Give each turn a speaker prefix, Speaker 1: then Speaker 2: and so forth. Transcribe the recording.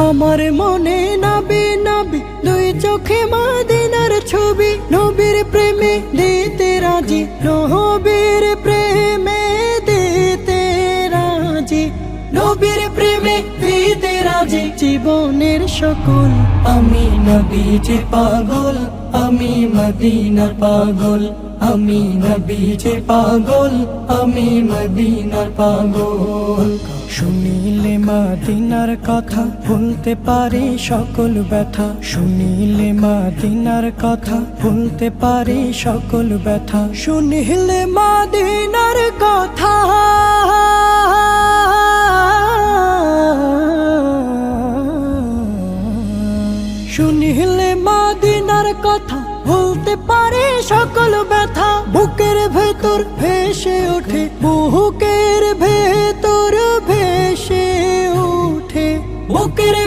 Speaker 1: আমার মনে নাবি নাবি দুই চোখে মদিনার ছবি, নবীর প্রেমে দিতে রাজি, নবীর প্রেমে দিতে রাজি, নবীর প্রেমে দিতে রাজি। জীবনের সকল আমি নবীজি পাগল, আমি মদিনার পাগল, আমি নবীজি পাগল, আমি মদিনার পাগল। শুনিলে মদিনার কথা ভুলতে পারি সকল ব্যথা, শুনিলে মদিনার কথা ভুলতে পারি সকল ব্যথা, শুনিলে মদিনার কথা শুনিলে মদিনার কথা ভুলতে পারি সকল ব্যথা। বুকের ভেতর ভেসে ওঠে, বুকের ভেতর ভেসে ওঠে, বুকের